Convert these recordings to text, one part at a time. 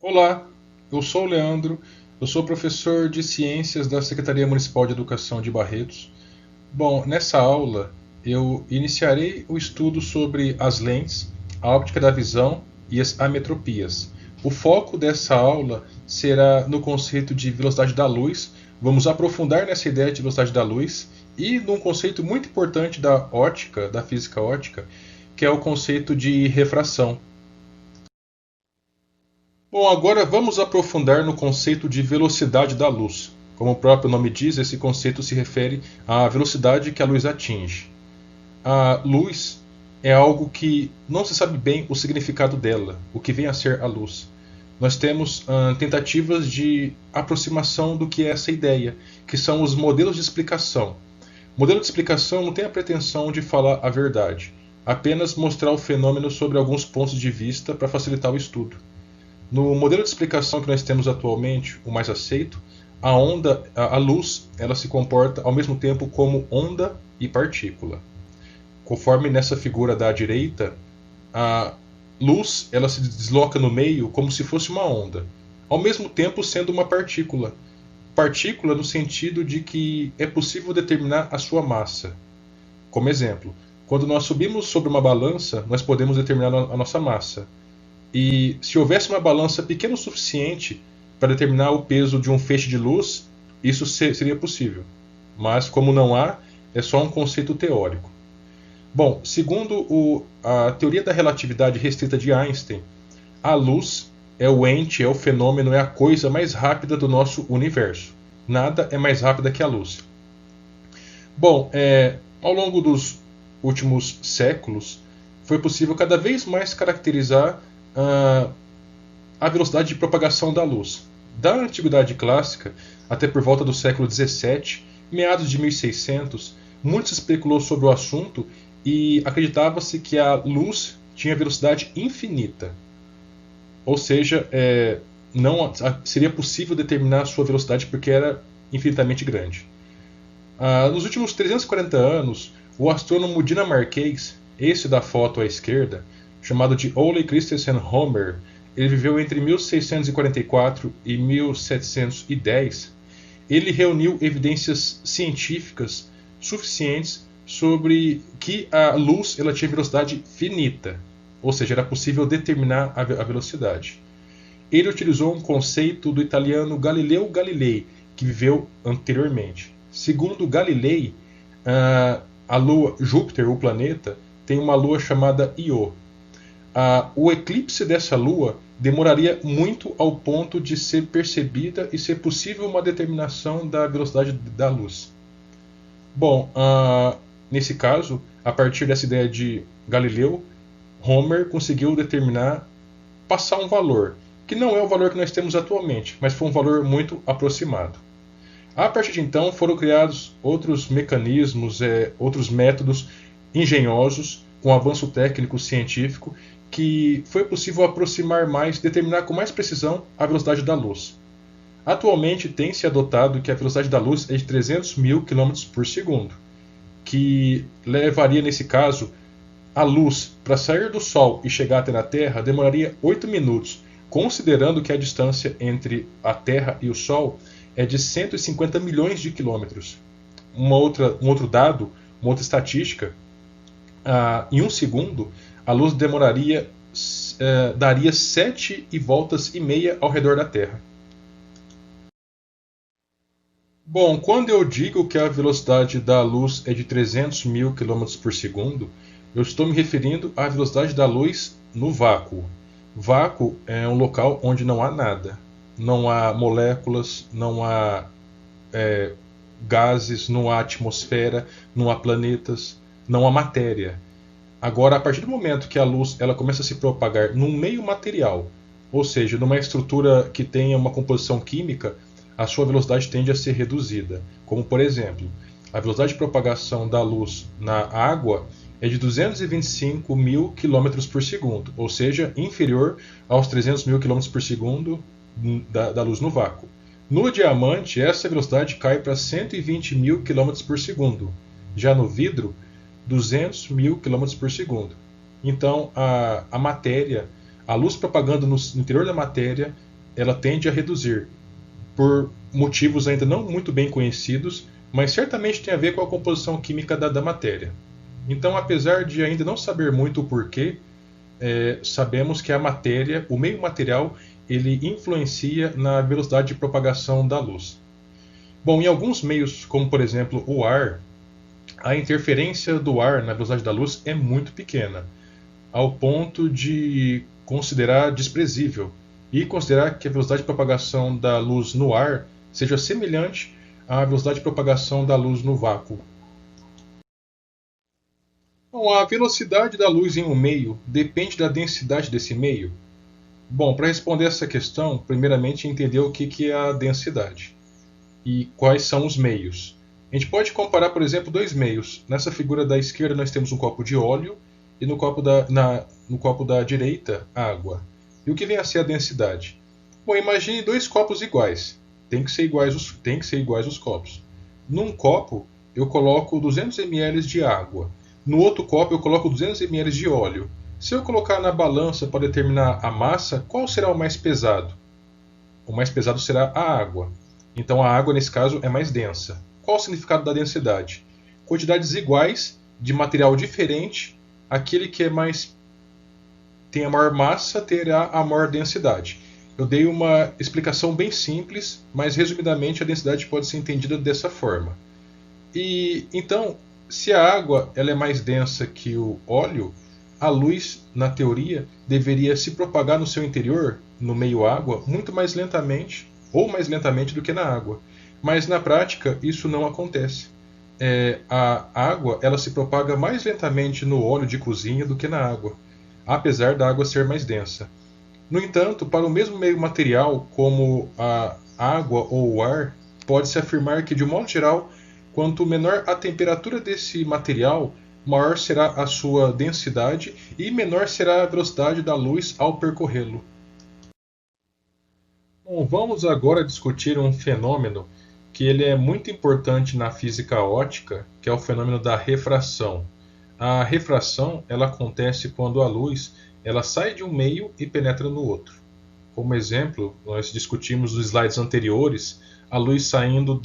Olá, eu sou o Leandro, eu sou professor de Ciências da Secretaria Municipal de Educação de Barretos. Bom, nessa aula eu iniciarei o estudo sobre as lentes, a óptica da visão e as ametropias. O foco dessa aula será no conceito de velocidade da luz. Vamos aprofundar nessa ideia de velocidade da luz e num conceito muito importante da ótica, da física ótica, que é o conceito de refração. Bom, agora vamos aprofundar no conceito de velocidade da luz. Como o próprio nome diz, esse conceito se refere à velocidade que a luz atinge. A luz é algo que não se sabe bem o significado dela, o que vem a ser a luz. Nós temos tentativas de aproximação do que é essa ideia, que são os modelos de explicação. O modelo de explicação não tem a pretensão de falar a verdade, apenas mostrar o fenômeno sobre alguns pontos de vista para facilitar o estudo. No modelo de explicação que nós temos atualmente, o mais aceito, a luz, ela se comporta ao mesmo tempo como onda e partícula. Conforme nessa figura da direita, a luz ela se desloca no meio como se fosse uma onda, ao mesmo tempo sendo uma partícula. Partícula no sentido de que é possível determinar a sua massa. Como exemplo, quando nós subimos sobre uma balança, nós podemos determinar a nossa massa. E se houvesse uma balança pequena o suficiente para determinar o peso de um feixe de luz, isso seria possível. Mas, como não há, é só um conceito teórico. Bom, segundo a teoria da relatividade restrita de Einstein, a luz é o ente, é o fenômeno, é a coisa mais rápida do nosso universo. Nada é mais rápida que a luz. Bom, ao longo dos últimos séculos, foi possível cada vez mais caracterizar a velocidade de propagação da luz. Da Antiguidade Clássica até por volta do século XVII, meados de 1600, muito se especulou sobre o assunto e acreditava-se que a luz tinha velocidade infinita. Ou seja, não seria possível determinar a sua velocidade porque era infinitamente grande. Nos últimos 340 anos, o astrônomo dinamarquês, esse da foto à esquerda, chamado de Ole Christensen Hommer, ele viveu entre 1644 e 1710. Ele reuniu evidências científicas suficientes sobre que a luz ela tinha velocidade finita, ou seja, era possível determinar a velocidade. Ele utilizou um conceito do italiano Galileu Galilei, que viveu anteriormente. Segundo Galilei, a Lua, Júpiter, o planeta, tem uma lua chamada Io. O eclipse dessa lua demoraria muito ao ponto de ser percebida e ser possível uma determinação da velocidade da luz. Bom, nesse caso, a partir dessa ideia de Galileu, Homer conseguiu determinar, passar um valor, que não é o valor que nós temos atualmente, mas foi um valor muito aproximado. A partir de então foram criados outros mecanismos, outros métodos engenhosos, com avanço técnico científico, que foi possível aproximar mais, determinar com mais precisão a velocidade da luz. Atualmente tem-se adotado que a velocidade da luz é de 300 mil km por segundo, que levaria, nesse caso, a luz para sair do Sol e chegar até na Terra demoraria 8 minutos, considerando que a distância entre a Terra e o Sol é de 150 milhões de quilômetros. Um outro dado, uma outra estatística, em um segundo, a luz daria 7 voltas e meia ao redor da Terra. Bom, quando eu digo que a velocidade da luz é de 300 mil km por segundo, eu estou me referindo à velocidade da luz no vácuo. Vácuo é um local onde não há nada. Não há moléculas, não há gases, não há atmosfera, não há planetas, não há matéria. Agora, a partir do momento que a luz ela começa a se propagar num meio material, ou seja, numa estrutura que tenha uma composição química, a sua velocidade tende a ser reduzida. Como, por exemplo, a velocidade de propagação da luz na água é de 225 mil km por segundo, ou seja, inferior aos 300 mil km por segundo da luz no vácuo. No diamante, essa velocidade cai para 120 mil km por segundo. Já no vidro, 200 mil km por segundo. Então, a matéria, a luz propagando no interior da matéria ela tende a reduzir, por motivos ainda não muito bem conhecidos, mas certamente tem a ver com a composição química da matéria. Então, apesar de ainda não saber muito o porquê, sabemos que a matéria, o meio material, ele influencia na velocidade de propagação da luz. Bom, em alguns meios, como por exemplo o ar, a interferência do ar na velocidade da luz é muito pequena, ao ponto de considerar desprezível e considerar que a velocidade de propagação da luz no ar seja semelhante à velocidade de propagação da luz no vácuo. Bom, a velocidade da luz em um meio depende da densidade desse meio. Bom, para responder essa questão, primeiramente entender o que é a densidade e quais são os meios. A gente pode comparar, por exemplo, dois meios. Nessa figura da esquerda nós temos um copo de óleo e no copo da direita, água. E o que vem a ser a densidade? Bom, imagine dois copos iguais. Tem que ser iguais os copos. Num copo eu coloco 200 ml de água. No outro copo eu coloco 200 ml de óleo. Se eu colocar na balança para determinar a massa, qual será o mais pesado? O mais pesado será a água. Então a água, nesse caso, é mais densa. Qual o significado da densidade? Quantidades iguais de material diferente, aquele que tem a maior massa terá a maior densidade. Eu dei uma explicação bem simples, mas resumidamente a densidade pode ser entendida dessa forma. E então, se a água ela é mais densa que o óleo, a luz, na teoria, deveria se propagar no seu interior, no meio água, muito mais lentamente, ou mais lentamente do que na água. Mas na prática isso não acontece. A água ela se propaga mais lentamente no óleo de cozinha do que na água, apesar da água ser mais densa. No entanto, para o mesmo meio material, como a água ou o ar, pode-se afirmar que, de modo geral, quanto menor a temperatura desse material, maior será a sua densidade e menor será a velocidade da luz ao percorrê-lo. Bom, vamos agora discutir um fenômeno que ele é muito importante na física óptica, que é o fenômeno da refração. A refração ela acontece quando a luz ela sai de um meio e penetra no outro. Como exemplo, nós discutimos nos slides anteriores a luz saindo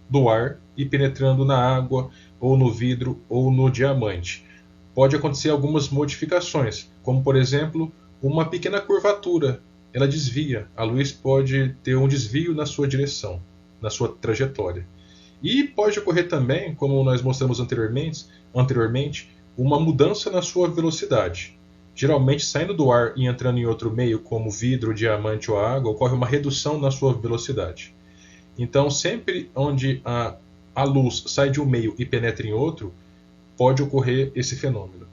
do ar e penetrando na água, ou no vidro, ou no diamante. Pode acontecer algumas modificações, como por exemplo, uma pequena curvatura. Ela desvia, a luz pode ter um desvio na sua direção, na sua trajetória. E pode ocorrer também, como nós mostramos anteriormente, uma mudança na sua velocidade. Geralmente, saindo do ar e entrando em outro meio, como vidro, diamante ou água, ocorre uma redução na sua velocidade. Então, sempre onde a luz sai de um meio e penetra em outro, pode ocorrer esse fenômeno.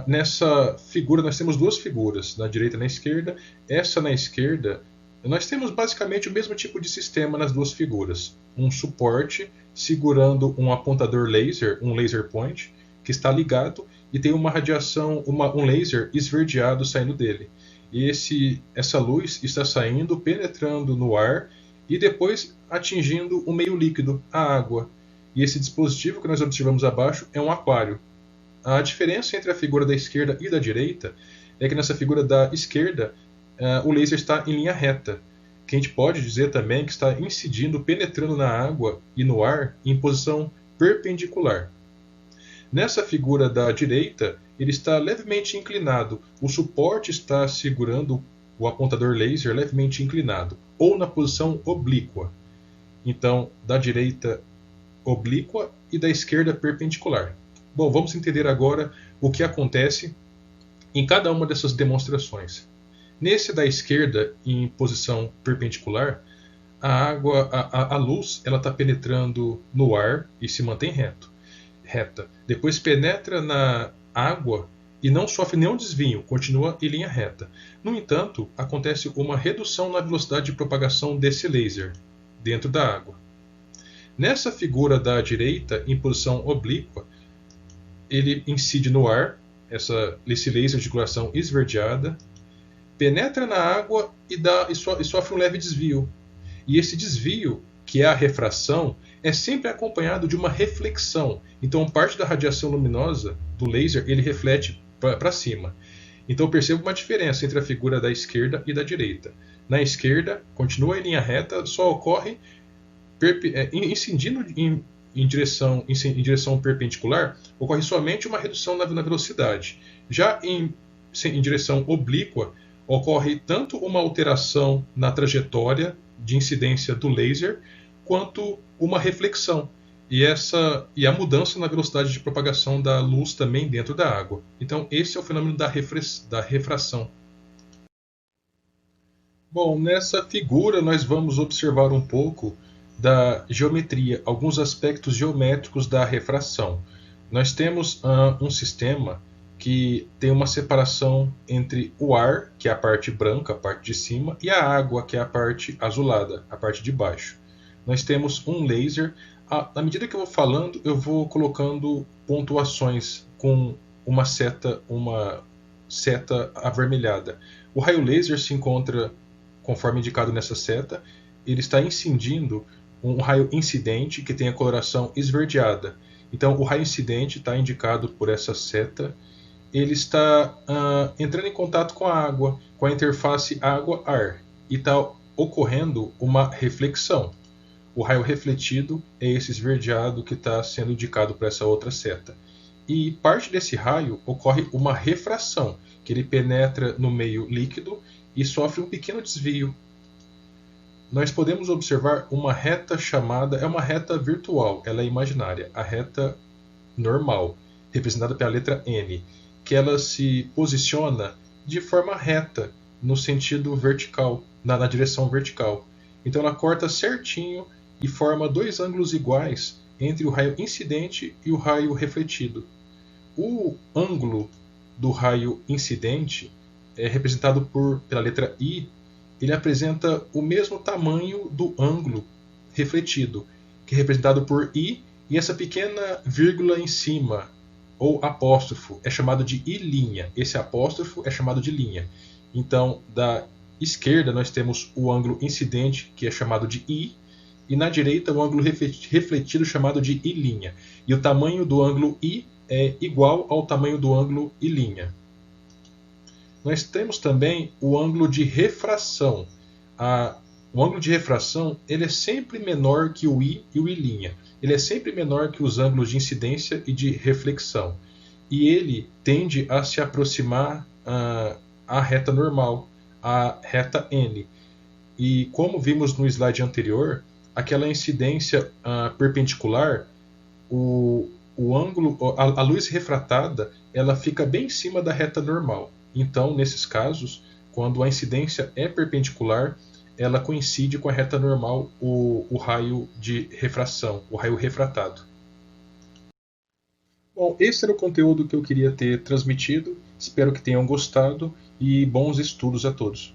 Nessa figura, nós temos duas figuras, na direita e na esquerda. Essa na esquerda, nós temos basicamente o mesmo tipo de sistema nas duas figuras. Um suporte segurando um apontador laser, um laser point, que está ligado e tem uma radiação, um laser esverdeado saindo dele. E essa luz está saindo, penetrando no ar e depois atingindo o meio líquido, a água. E esse dispositivo que nós observamos abaixo é um aquário. A diferença entre a figura da esquerda e da direita é que nessa figura da esquerda o laser está em linha reta, que a gente pode dizer também que está incidindo, penetrando na água e no ar em posição perpendicular. Nessa figura da direita, ele está levemente inclinado, o suporte está segurando o apontador laser levemente inclinado, ou na posição oblíqua. Então, da direita oblíqua e da esquerda perpendicular. Bom, vamos entender agora o que acontece em cada uma dessas demonstrações. Nesse da esquerda, em posição perpendicular, a luz ela está penetrando no ar e se mantém reta. Depois penetra na água e não sofre nenhum desvio, continua em linha reta. No entanto, acontece uma redução na velocidade de propagação desse laser dentro da água. Nessa figura da direita, em posição oblíqua, ele incide no ar, esse laser de coloração esverdeada, penetra na água e sofre um leve desvio. E esse desvio, que é a refração, é sempre acompanhado de uma reflexão. Então, parte da radiação luminosa do laser ele reflete para cima. Então perceba uma diferença entre a figura da esquerda e da direita. Na esquerda, continua em linha reta, só ocorre incidindo em direção perpendicular, ocorre somente uma redução na velocidade. Já em direção oblíqua, ocorre tanto uma alteração na trajetória de incidência do laser, quanto uma reflexão. E a mudança na velocidade de propagação da luz também dentro da água. Então, esse é o fenômeno da refração. Bom, nessa figura nós vamos observar um pouco da geometria, alguns aspectos geométricos da refração. Nós temos um sistema que tem uma separação entre o ar, que é a parte branca, a parte de cima, e a água, que é a parte azulada, a parte de baixo. Nós temos um laser. À medida que eu vou falando, eu vou colocando pontuações com uma seta avermelhada. O raio laser se encontra, conforme indicado nessa seta, ele está incidindo um raio incidente que tem a coloração esverdeada. Então, o raio incidente está indicado por essa seta. Ele está entrando em contato com a água, com a interface água-ar, e está ocorrendo uma reflexão. O raio refletido é esse esverdeado que está sendo indicado por essa outra seta. E parte desse raio ocorre uma refração, que ele penetra no meio líquido e sofre um pequeno desvio. Nós podemos observar uma reta chamada, é uma reta virtual, ela é imaginária, a reta normal, representada pela letra N, que ela se posiciona de forma reta, no sentido vertical, na direção vertical. Então ela corta certinho e forma dois ângulos iguais entre o raio incidente e o raio refletido. O ângulo do raio incidente é representado pela letra I. Ele apresenta o mesmo tamanho do ângulo refletido, que é representado por I, e essa pequena vírgula em cima, ou apóstrofo, é chamado de I'. Esse apóstrofo é chamado de linha. Então, da esquerda nós temos o ângulo incidente, que é chamado de I, e na direita o ângulo refletido, chamado de I'. E o tamanho do ângulo I é igual ao tamanho do ângulo I'. Nós temos também o ângulo de refração. O ângulo de refração ele é sempre menor que o I e o I'. Ele é sempre menor que os ângulos de incidência e de reflexão. E ele tende a se aproximar à reta normal, à reta N. E como vimos no slide anterior, aquela incidência perpendicular, a luz refratada, ela fica bem em cima da reta normal. Então, nesses casos, quando a incidência é perpendicular, ela coincide com a reta normal, o raio de refração, o raio refratado. Bom, esse era o conteúdo que eu queria ter transmitido. Espero que tenham gostado e bons estudos a todos.